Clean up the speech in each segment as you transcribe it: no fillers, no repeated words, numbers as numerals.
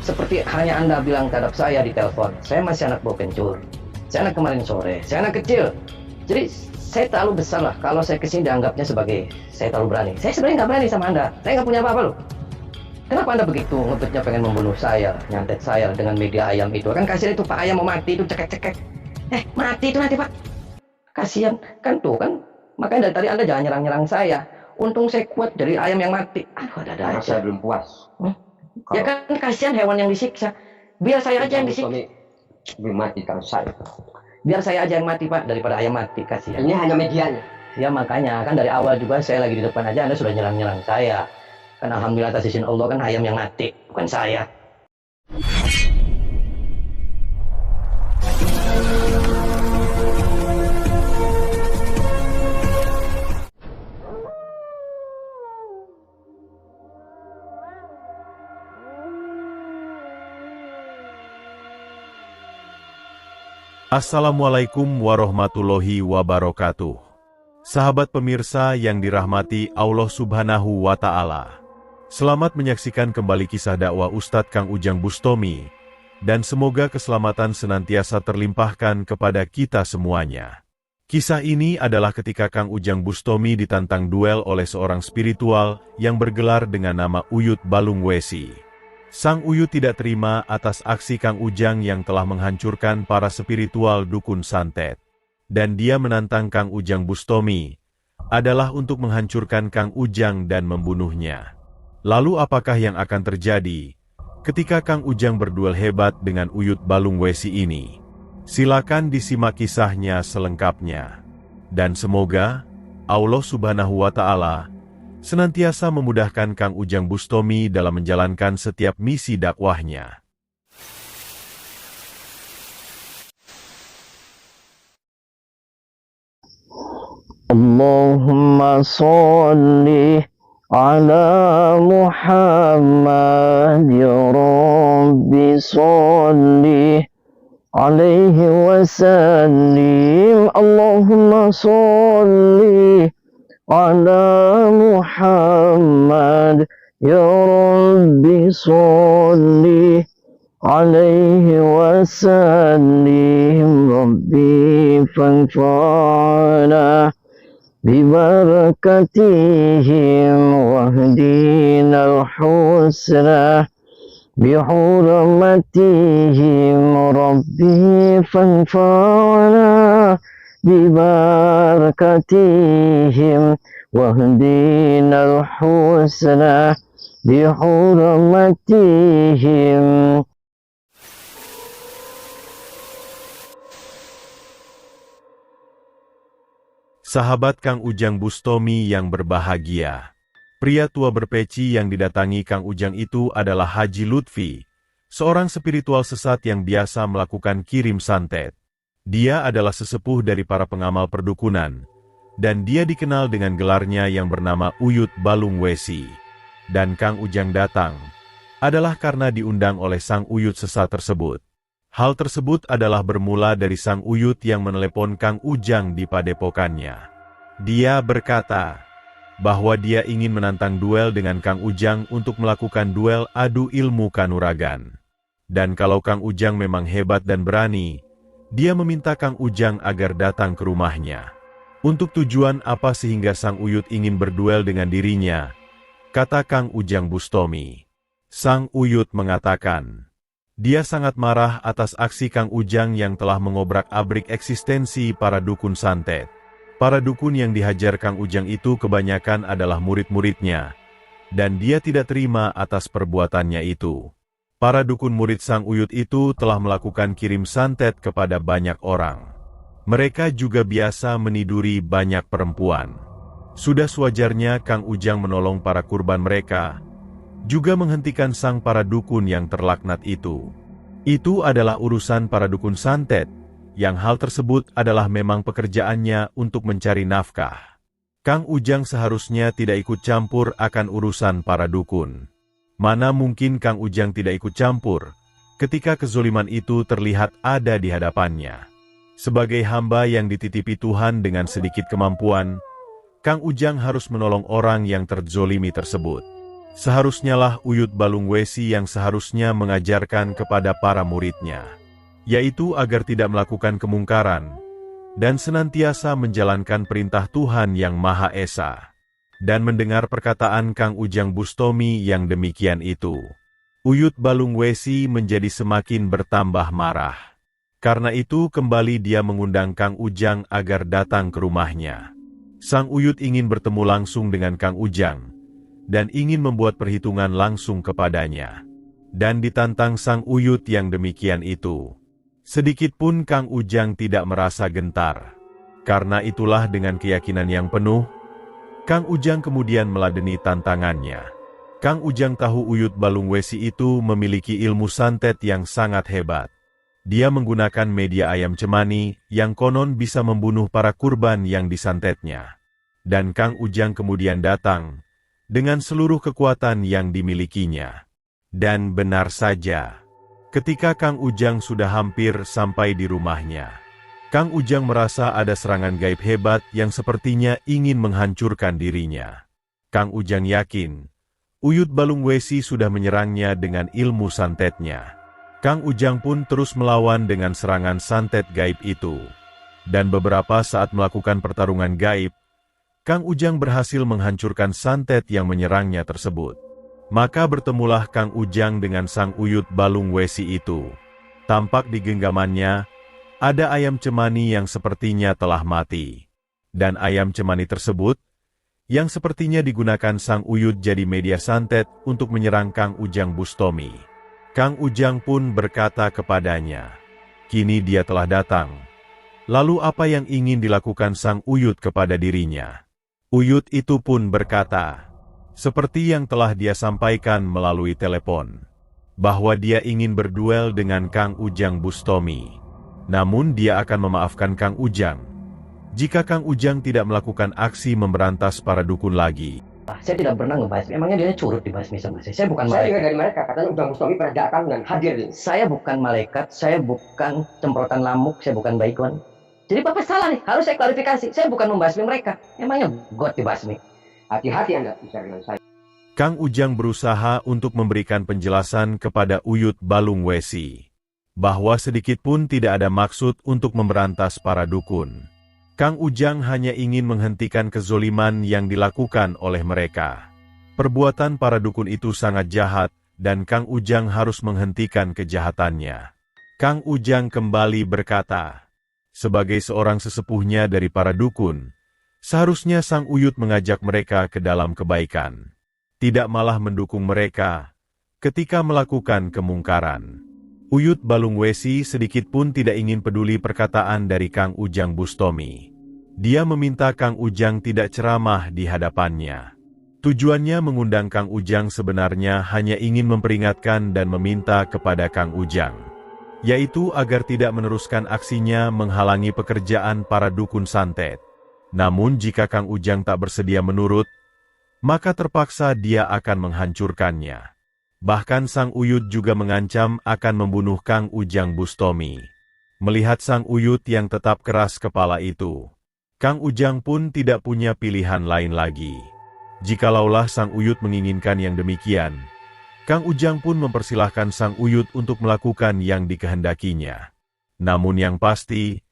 Seperti hanya Anda bilang terhadap saya di telepon, saya masih anak bau kencur. Saya anak kemarin sore, saya anak kecil. Jadi saya terlalu besar lah kalau saya kesini dianggapnya sebagai saya terlalu berani. Saya sebenarnya nggak berani sama Anda. Saya nggak punya apa-apa loh. Kenapa Anda begitu ngebetnya pengen membunuh saya, nyantet saya dengan media ayam itu? Kan kasihan itu Pak ayam mau mati itu cekek-cekek. Mati itu nanti Pak. Kasihan kan tuh kan. Makanya dari tadi Anda jangan nyerang-nyerang saya. Untung saya kuat dari ayam yang mati. Aduh ada Karena aja. saya belum puas. Ya kan kasihan hewan yang disiksa. Biar saya aja yang disiksa. Belum mati kalau saya. Biar saya aja yang mati Pak daripada ayam mati, kasihan. Ini hanya medianya. Ya makanya kan dari awal juga saya lagi di depan aja Anda sudah nyerang-nyerang saya. Kan alhamdulillah atas izin Allah kan ayam yang mati, bukan saya. Assalamualaikum warahmatullahi wabarakatuh. Sahabat pemirsa yang dirahmati Allah Subhanahu wa Ta'ala. Selamat menyaksikan kembali kisah dakwah Ustadz Kang Ujang Bustomi, dan semoga keselamatan senantiasa terlimpahkan kepada kita semuanya. Kisah ini adalah ketika Kang Ujang Bustomi ditantang duel oleh seorang spiritual yang bergelar dengan nama Uyut Balung Wesi. Sang Uyut tidak terima atas aksi Kang Ujang yang telah menghancurkan para spiritual dukun santet. Dan dia menantang Kang Ujang Bustomi adalah untuk menghancurkan Kang Ujang dan membunuhnya. Lalu apakah yang akan terjadi ketika Kang Ujang berduel hebat dengan Uyut Balung Wesi ini? Silakan disimak kisahnya selengkapnya. Dan semoga Allah Subhanahu wa Ta'ala senantiasa memudahkan Kang Ujang Bustomi dalam menjalankan setiap misi dakwahnya. Allahumma sholli ala Muhammad ya Rabbi sholli alaihi wasallim. Allahumma sholli ala Muhammad ya Rabbi sholli alaihi wasallim. Rabbi fanfa'na bibarakatihim wahdina al-husna bihurmatihim. Rabbi fanfa'na bibarakatihim wahdina al-husna bihurmatihim. Sahabat Kang Ujang Bustomi yang berbahagia. Pria tua berpeci yang didatangi Kang Ujang itu adalah Haji Lutfi, seorang spiritual sesat yang biasa melakukan kirim santet. Dia adalah sesepuh dari para pengamal perdukunan, dan dia dikenal dengan gelarnya yang bernama Uyut Balung Wesi. Dan Kang Ujang datang adalah karena diundang oleh sang Uyut sesat tersebut. Hal tersebut adalah bermula dari sang Uyut yang menelepon Kang Ujang di padepokannya. Dia berkata bahwa dia ingin menantang duel dengan Kang Ujang untuk melakukan duel adu ilmu kanuragan. Dan kalau Kang Ujang memang hebat dan berani, dia meminta Kang Ujang agar datang ke rumahnya. Untuk tujuan apa sehingga sang Uyut ingin berduel dengan dirinya? Kata Kang Ujang Bustomi. Sang Uyut mengatakan, dia sangat marah atas aksi Kang Ujang yang telah mengobrak-abrik eksistensi para dukun santet. Para dukun yang dihajar Kang Ujang itu kebanyakan adalah murid-muridnya, dan dia tidak terima atas perbuatannya itu. Para dukun murid sang Uyut itu telah melakukan kirim santet kepada banyak orang. Mereka juga biasa meniduri banyak perempuan. Sudah sewajarnya Kang Ujang menolong para kurban mereka, juga menghentikan sang para dukun yang terlaknat itu. Itu adalah urusan para dukun santet, yang hal tersebut adalah memang pekerjaannya untuk mencari nafkah. Kang Ujang seharusnya tidak ikut campur akan urusan para dukun. Mana mungkin Kang Ujang tidak ikut campur, ketika kezoliman itu terlihat ada di hadapannya. Sebagai hamba yang dititipi Tuhan dengan sedikit kemampuan, Kang Ujang harus menolong orang yang terzolimi tersebut. Seharusnya lah Uyut Balungwesi yang seharusnya mengajarkan kepada para muridnya, yaitu agar tidak melakukan kemungkaran, dan senantiasa menjalankan perintah Tuhan Yang Maha Esa. Dan mendengar perkataan Kang Ujang Bustomi yang demikian itu, Uyut Balungwesi menjadi semakin bertambah marah. Karena itu kembali dia mengundang Kang Ujang agar datang ke rumahnya. Sang Uyut ingin bertemu langsung dengan Kang Ujang, dan ingin membuat perhitungan langsung kepadanya. Dan ditantang Sang Uyut yang demikian itu, sedikitpun Kang Ujang tidak merasa gentar. Karena itulah dengan keyakinan yang penuh, Kang Ujang kemudian meladeni tantangannya. Kang Ujang tahu Uyut Balungwesi itu memiliki ilmu santet yang sangat hebat. Dia menggunakan media ayam cemani yang konon bisa membunuh para kurban yang disantetnya. Dan Kang Ujang kemudian datang dengan seluruh kekuatan yang dimilikinya. Dan benar saja, ketika Kang Ujang sudah hampir sampai di rumahnya, Kang Ujang merasa ada serangan gaib hebat yang sepertinya ingin menghancurkan dirinya. Kang Ujang yakin Uyut Balungwesi sudah menyerangnya dengan ilmu santetnya. Kang Ujang pun terus melawan dengan serangan santet gaib itu. Dan beberapa saat melakukan pertarungan gaib, Kang Ujang berhasil menghancurkan santet yang menyerangnya tersebut. Maka bertemulah Kang Ujang dengan Sang Uyut Balungwesi itu. Tampak di genggamannya ada ayam cemani yang sepertinya telah mati. Dan ayam cemani tersebut, yang sepertinya digunakan Sang Uyut jadi media santet untuk menyerang Kang Ujang Bustomi. Kang Ujang pun berkata kepadanya, kini dia telah datang. Lalu apa yang ingin dilakukan Sang Uyut kepada dirinya? Uyut itu pun berkata, seperti yang telah dia sampaikan melalui telepon, bahwa dia ingin berduel dengan Kang Ujang Bustomi. Namun dia akan memaafkan Kang Ujang jika Kang Ujang tidak melakukan aksi memberantas para dukun lagi. Saya tidak pernah ngebasmi. Emangnya dia curut dibasmi sama saya? Saya bukan Saya malaikat. dengar dari mereka, katanya Ujang Bustomi pernah datang dan hadir. Saya bukan malaikat, saya bukan cemprotan lamuk, saya bukan baikon. Jadi Bapak salah nih, harus saya klarifikasi. Saya bukan membasmi mereka. Emangnya God dibasmi? Hati-hati Anda bicara dengan saya. Kang Ujang berusaha untuk memberikan penjelasan kepada Uyut Balungwesi, bahwa sedikitpun tidak ada maksud untuk memberantas para dukun. Kang Ujang hanya ingin menghentikan kezoliman yang dilakukan oleh mereka. Perbuatan para dukun itu sangat jahat, dan Kang Ujang harus menghentikan kejahatannya. Kang Ujang kembali berkata, sebagai seorang sesepuhnya dari para dukun, seharusnya Sang Uyut mengajak mereka ke dalam kebaikan, tidak malah mendukung mereka ketika melakukan kemungkaran. Uyut Balungwesi sedikitpun tidak ingin peduli perkataan dari Kang Ujang Bustomi. Dia meminta Kang Ujang tidak ceramah di hadapannya. Tujuannya mengundang Kang Ujang sebenarnya hanya ingin memperingatkan dan meminta kepada Kang Ujang, yaitu agar tidak meneruskan aksinya menghalangi pekerjaan para dukun santet. Namun jika Kang Ujang tak bersedia menurut, maka terpaksa dia akan menghancurkannya. Bahkan Sang Uyut juga mengancam akan membunuh Kang Ujang Bustomi. Melihat Sang Uyut yang tetap keras kepala itu, Kang Ujang pun tidak punya pilihan lain lagi. Jikalaulah Sang Uyut menginginkan yang demikian, Kang Ujang pun mempersilahkan Sang Uyut untuk melakukan yang dikehendakinya. Namun yang pasti,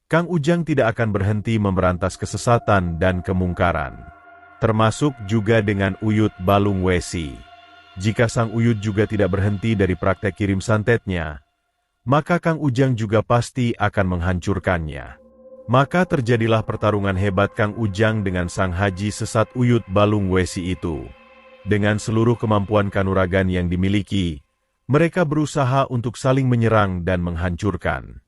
Kang Ujang tidak akan berhenti memberantas kesesatan dan kemungkaran, termasuk juga dengan Uyut Balungwesi. Jika Sang Uyut juga tidak berhenti dari praktek kirim santetnya, maka Kang Ujang juga pasti akan menghancurkannya. Maka terjadilah pertarungan hebat Kang Ujang dengan Sang Haji Sesat Uyut Balungwesi itu. Dengan seluruh kemampuan kanuragan yang dimiliki, mereka berusaha untuk saling menyerang dan menghancurkan.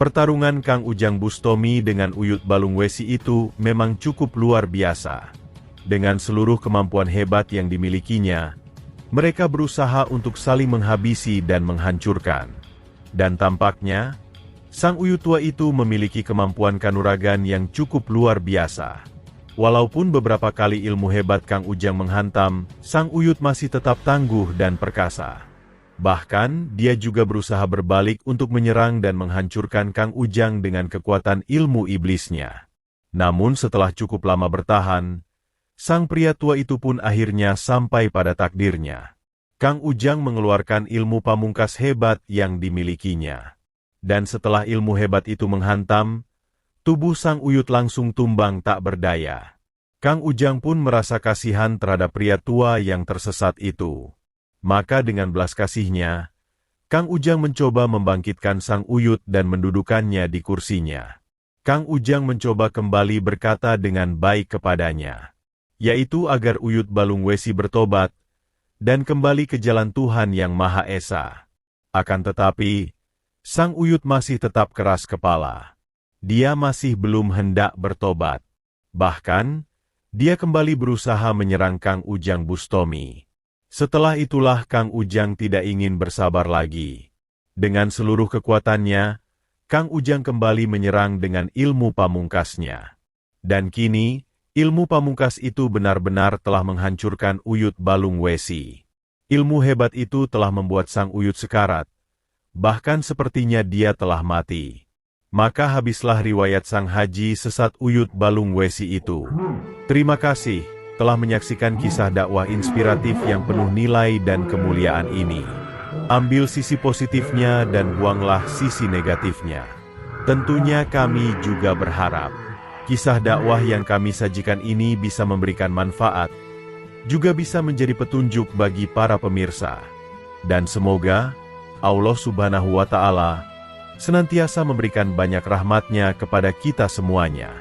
Pertarungan Kang Ujang Bustomi dengan Uyut Balungwesi itu memang cukup luar biasa. Dengan seluruh kemampuan hebat yang dimilikinya, mereka berusaha untuk saling menghabisi dan menghancurkan. Dan tampaknya, sang Uyut tua itu memiliki kemampuan kanuragan yang cukup luar biasa. Walaupun beberapa kali ilmu hebat Kang Ujang menghantam, sang Uyut masih tetap tangguh dan perkasa. Bahkan, dia juga berusaha berbalik untuk menyerang dan menghancurkan Kang Ujang dengan kekuatan ilmu iblisnya. Namun setelah cukup lama bertahan, sang pria tua itu pun akhirnya sampai pada takdirnya. Kang Ujang mengeluarkan ilmu pamungkas hebat yang dimilikinya. Dan setelah ilmu hebat itu menghantam, tubuh sang Uyut langsung tumbang tak berdaya. Kang Ujang pun merasa kasihan terhadap pria tua yang tersesat itu. Maka dengan belas kasihnya, Kang Ujang mencoba membangkitkan sang Uyut dan mendudukannya di kursinya. Kang Ujang mencoba kembali berkata dengan baik kepadanya, yaitu agar Uyut Balungwesi bertobat dan kembali ke jalan Tuhan Yang Maha Esa. Akan tetapi, sang Uyut masih tetap keras kepala. Dia masih belum hendak bertobat. Bahkan, dia kembali berusaha menyerang Kang Ujang Bustomi. Setelah itulah Kang Ujang tidak ingin bersabar lagi. Dengan seluruh kekuatannya, Kang Ujang kembali menyerang dengan ilmu pamungkasnya. Dan kini, ilmu pamungkas itu benar-benar telah menghancurkan Uyut Balungwesi. Ilmu hebat itu telah membuat sang Uyut sekarat. Bahkan sepertinya dia telah mati. Maka habislah riwayat sang haji sesat Uyut Balungwesi itu. Terima kasih telah menyaksikan kisah dakwah inspiratif yang penuh nilai dan kemuliaan ini. Ambil sisi positifnya dan buanglah sisi negatifnya. Tentunya kami juga berharap kisah dakwah yang kami sajikan ini bisa memberikan manfaat, juga bisa menjadi petunjuk bagi para pemirsa. Dan semoga Allah Subhanahu wa Ta'ala senantiasa memberikan banyak rahmatnya kepada kita semuanya.